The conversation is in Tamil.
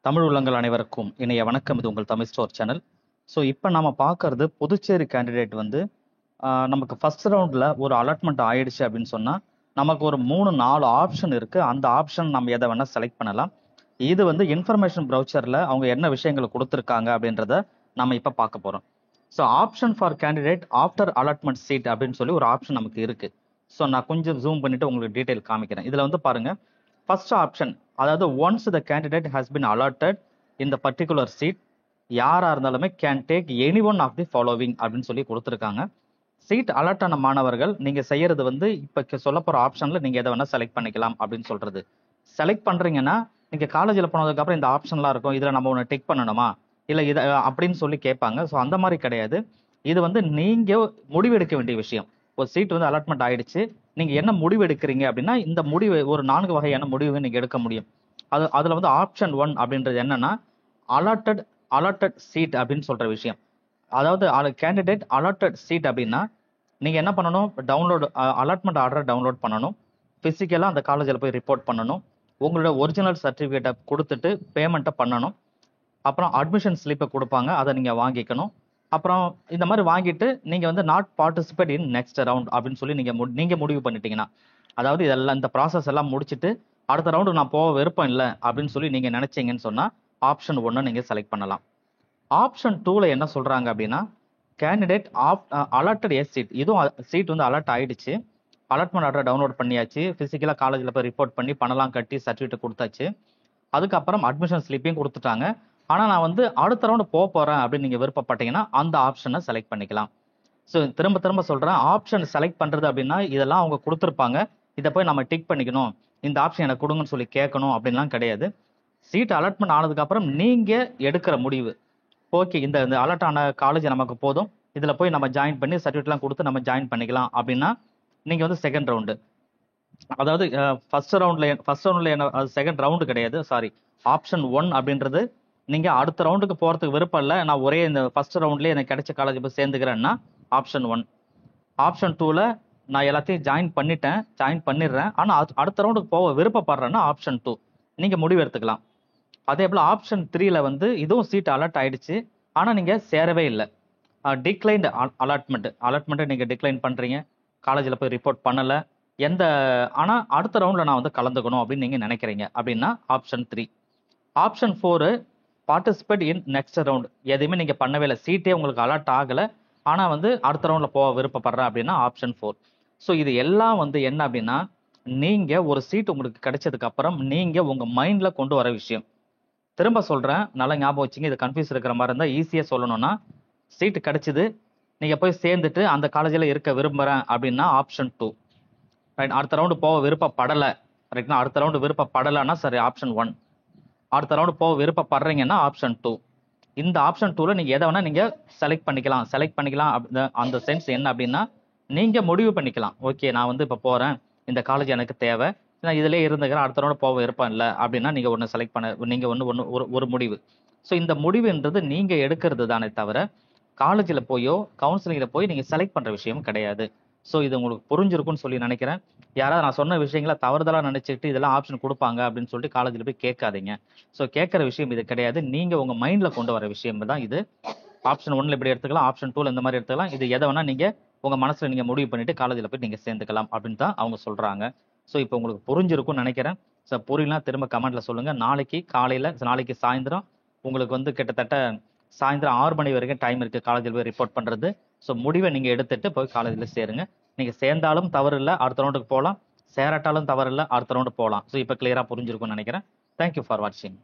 தமிழ் உள்ளங்கள் அனைவருக்கும் இணைய வணக்கம். இது உங்கள் தமிழ் ஸ்டோர் சேனல். ஸோ இப்போ நம்ம பார்க்கறது புதுச்சேரி கேண்டிடேட் வந்து நமக்கு ஃபர்ஸ்ட் ரவுண்டில் ஒரு அலாட்மெண்ட் ஆயிடுச்சு அப்படின்னு சொன்னால் நமக்கு ஒரு 3-4 ஆப்ஷன் இருக்குது. அந்த ஆப்ஷன் நம்ம எதை வேணால் செலக்ட் பண்ணலாம். இது வந்து இன்ஃபர்மேஷன் ப்ரௌச்சரில் அவங்க என்ன விஷயங்களை கொடுத்துருக்காங்க அப்படின்றத நம்ம இப்போ பார்க்க போகிறோம். So option for candidate after allotment seat அப்படின்னு சொல்லி ஒரு ஆப்ஷன் நமக்கு இருக்குது. ஸோ நான் கொஞ்சம் ஜூம் பண்ணிவிட்டு உங்களுக்கு டீட்டெயில் காமிக்கிறேன். இதில் வந்து பாருங்கள், ஃபர்ஸ்ட் ஆப்ஷன், அதாவது once the candidate has been allotted இந்த பர்டிகுலர் சீட், யாராக இருந்தாலுமே can take any one of the following அப்படின்னு சொல்லி கொடுத்துருக்காங்க. சீட் அலாட் ஆன மாணவர்கள் நீங்கள் செய்யறது வந்து இப்போ சொல்ல போகிற ஆப்ஷனில் நீங்கள் எதை வேணால் செலக்ட் பண்ணிக்கலாம் அப்படின்னு சொல்கிறது. செலக்ட் பண்ணுறீங்கன்னா நீங்கள் காலேஜில் போனதுக்கப்புறம் இந்த ஆப்ஷன்லாம் இருக்கும், இதில் நம்ம ஒன்று டிக் பண்ணணுமா இல்லை இதை அப்படின்னு சொல்லி கேட்பாங்க. ஸோ அந்த மாதிரி கிடையாது. இது வந்து நீங்கள் முடிவெடுக்க வேண்டிய விஷயம். ஒரு சீட் வந்து அலாட்மெண்ட் ஆயிடுச்சு, நீங்கள் என்ன முடிவு எடுக்கிறீங்க அப்படின்னா இந்த முடிவு ஒரு 4 வகையான முடிவு நீங்கள் எடுக்க முடியும். அதில் வந்து ஆப்ஷன் 1 அப்படின்றது என்னன்னா அலாட்டட் சீட் அப்படின்னு சொல்கிற விஷயம். அதாவது கேண்டிடேட் அலாட்டட் சீட் அப்படின்னா நீங்கள் என்ன பண்ணணும், டவுன்லோடு அலாட்மெண்ட் ஆர்டரை டவுன்லோட் பண்ணணும், ஃபிசிக்கலாக அந்த காலேஜில் போய் ரிப்போர்ட் பண்ணணும், உங்களோட ஒரிஜினல் சர்டிஃபிகேட்டை கொடுத்துட்டு பேமெண்ட்டை பண்ணணும், அப்புறம் அட்மிஷன் ஸ்லிப்பை கொடுப்பாங்க, அதை நீங்கள் வாங்கிக்கணும். அப்புறம் இந்த மாதிரி வாங்கிட்டு நீங்கள் வந்து not participate in next round அப்படின்னு சொல்லி நீங்கள் முடிவு பண்ணிட்டீங்கன்னா, அதாவது இதெல்லாம் இந்த ப்ராசஸ் எல்லாம் முடிச்சுட்டு அடுத்த ரவுண்டு நான் போக விருப்பம் இல்லை அப்படின்னு சொல்லி நீங்கள் நினைச்சீங்கன்னு சொன்னால் ஆப்ஷன் 1 நீங்கள் செலக்ட் பண்ணலாம். ஆப்ஷன் 2ல என்ன சொல்கிறாங்க அப்படின்னா, கேண்டிடேட் அலாட்டட் எஸ் சீட், இதுவும் சீட் வந்து அலாட் ஆயிடுச்சு, அலாட்மெண்ட் ஆர்டர் டவுன்லோட் பண்ணியாச்சு, ஃபிசிக்கலாக காலேஜில் போய் ரிப்போர்ட் பண்ணி பணம்லாம் கட்டி சர்டிஃபிகேட் கொடுத்தாச்சு, அதுக்கப்புறம் அட்மிஷன் ஸ்லிப்பையும் கொடுத்துட்டாங்க. ஆனால் நான் வந்து அடுத்த ரவுண்டு போக போகிறேன் அப்படின்னு நீங்கள் விருப்பப்பட்டீங்கன்னா அந்த ஆப்ஷனை செலக்ட் பண்ணிக்கலாம். ஸோ திரும்ப திரும்ப சொல்கிறேன், ஆப்ஷன் செலக்ட் பண்ணுறது அப்படின்னா இதெல்லாம் அவங்க கொடுத்துருப்பாங்க, இதை போய் நம்ம டிக் பண்ணிக்கணும், இந்த ஆப்ஷன் எனக்கு கொடுங்கன்னு சொல்லி கேட்கணும் அப்படின்லாம் கிடையாது. சீட் அலாட்மெண்ட் ஆனதுக்கப்புறம் நீங்கள் எடுக்கிற முடிவு, ஓகே இந்த அலாட் ஆன காலேஜ் நமக்கு போதும், இதில் போய் நம்ம ஜாயின் பண்ணி சர்டிஃபிகேட்லாம் கொடுத்து நம்ம ஜாயின் பண்ணிக்கலாம் அப்படின்னா நீங்கள் வந்து செகண்ட் ரவுண்டு, அதாவது ஃபர்ஸ்ட் ரவுண்டில் என்ன, அது செகண்ட் ரவுண்டு கிடையாது, சாரி, ஆப்ஷன் 1 அப்படின்றது நீங்கள் அடுத்த ரவுண்டுக்கு போகிறதுக்கு விருப்பம் இல்லை, நான் ஒரே இந்த ஃபர்ஸ்ட் ரவுண்ட்லேயே எனக்கு கிடைச்ச காலேஜ் போய் சேர்ந்துக்கிறேன்னா ஆப்ஷன் 1. ஆப்ஷன் 2ல நான் எல்லாத்தையும் ஜாயின் பண்ணிடுறேன், ஆனால் அடுத்த ரவுண்டுக்கு போக விருப்பப்படுறேன்னா ஆப்ஷன் 2 நீங்கள் முடிவு எடுத்துக்கலாம். அதே போல் ஆப்ஷன் 3ல வந்து இதுவும் சீட் அலாட் ஆயிடுச்சு, ஆனால் நீங்கள் சேரவே இல்லை, டிக்ளைன்டு அலாட்மெண்ட்டை நீங்கள் டிக்ளைன் பண்ணுறீங்க, காலேஜில் போய் ரிப்போர்ட் பண்ணலை ஆனால் அடுத்த ரவுண்டில் நான் வந்து கலந்துக்கணும் அப்படின்னு நீங்கள் நினைக்கிறீங்க அப்படின்னா option 3. Option 4, participate in next round, எதையுமே நீங்கள் பண்ணவே இல்லை, சீட்டே உங்களுக்கு அலாட் ஆகலை, ஆனால் வந்து அடுத்த ரவுண்டில் போக விருப்பப்படுறேன் அப்படின்னா ஆப்ஷன் 4. ஸோ இது எல்லாம் வந்து என்ன அப்படின்னா, நீங்கள் ஒரு சீட் உங்களுக்கு கிடைச்சதுக்கப்புறம் நீங்கள் உங்கள் மைண்டில் கொண்டு வர விஷயம். திரும்ப சொல்கிறேன், நல்லா ஞாபகம் வச்சுங்க, இது கன்ஃபியூஸ் இருக்கிற மாதிரி இருந்தால் ஈஸியாக சொல்லணும்னா, சீட்டு கிடைச்சிது, நீங்கள் போய் சேர்ந்துட்டு அந்த காலேஜில் இருக்க விரும்புகிறேன் அப்படின்னா ஆப்ஷன் 2, ரைட். அடுத்த ரவுண்டு போக விருப்பப்படலை, ரைட்னா, அடுத்த ரவுண்டு விருப்பப்படலைன்னா சரி ஆப்ஷன் 1, அடுத்த ரவுண்டு போக விருப்பப்படுறீங்கன்னா ஆப்ஷன் 2. இந்த ஆப்ஷன் 2ல நீங்கள் எதை வேணால் நீங்கள் செலக்ட் பண்ணிக்கலாம். அந்த சென்ஸ் என்ன அப்படின்னா, நீங்கள் முடிவு பண்ணிக்கலாம், ஓகே நான் வந்து இப்போ போகிறேன், இந்த காலேஜ் எனக்கு தேவை, நான் இதிலே இருந்துக்கிறேன், அடுத்த ரவுண்டு போக விருப்பம் இல்லை அப்படின்னா நீங்கள் ஒன்று செலக்ட் நீங்கள் ஒரு முடிவு. ஸோ இந்த முடிவுன்றது நீங்கள் எடுக்கிறது தானே தவிர காலேஜில் போயோ கவுன்சிலிங்கில் போய் நீங்கள் செலக்ட் பண்ணுற விஷயம் கிடையாது. ஸோ இது உங்களுக்கு புரிஞ்சிருக்கும்னு சொல்லி நினைக்கிறேன். யாராவது நான் சொன்ன விஷயங்களை தவறுதலாக நினச்சிக்கிட்டு இதெல்லாம் ஆப்ஷன் கொடுப்பாங்க அப்படின்னு சொல்லிட்டு காலேஜில் போய் கேட்காதீங்க. ஸோ கேட்குற விஷயம் இது கிடையாது, நீங்கள் உங்கள் மைண்டில் கொண்டு வர விஷயம் தான் இது. ஆப்ஷன் 1ல இப்படி எடுத்துக்கலாம், ஆப்ஷன் 2ல இந்த மாதிரி எடுத்துக்கலாம், இது எதை வேணால் நீங்கள் உங்கள் மனசில் நீங்கள் முடிவு பண்ணிவிட்டு காலேஜில் போய் நீங்கள் சேர்ந்துக்கலாம் அப்படின்னு தான் அவங்க சொல்கிறாங்க. ஸோ இப்போ உங்களுக்கு புரிஞ்சிருக்கும்னு நினைக்கிறேன். ஸோ புரியலாம் திரும்ப கமெண்ட்டில் சொல்லுங்கள். நாளைக்கு சாயந்தரம் உங்களுக்கு வந்து கிட்டத்தட்ட சாயந்தரம் 6 மணி வரைக்கும் டைம் இருக்குது காலேஜில் போய் ரிப்போர்ட் பண்ணுறது. ஸோ முடிவை நீங்கள் எடுத்துகிட்டு போய் காலேஜில் சேருங்க. நீங்கள் சேர்ந்தாலும் தவறு இல்லை, அடுத்த ரவுண்டுக்கு போகலாம், சேராட்டாலும் தவறு இல்லை, அடுத்த ரவுண்டு போகலாம். ஸோ இப்போ கிளியராக புரிஞ்சிருக்கும்னு நினைக்கிறேன். தேங்க்யூ ஃபார் வாட்சிங்.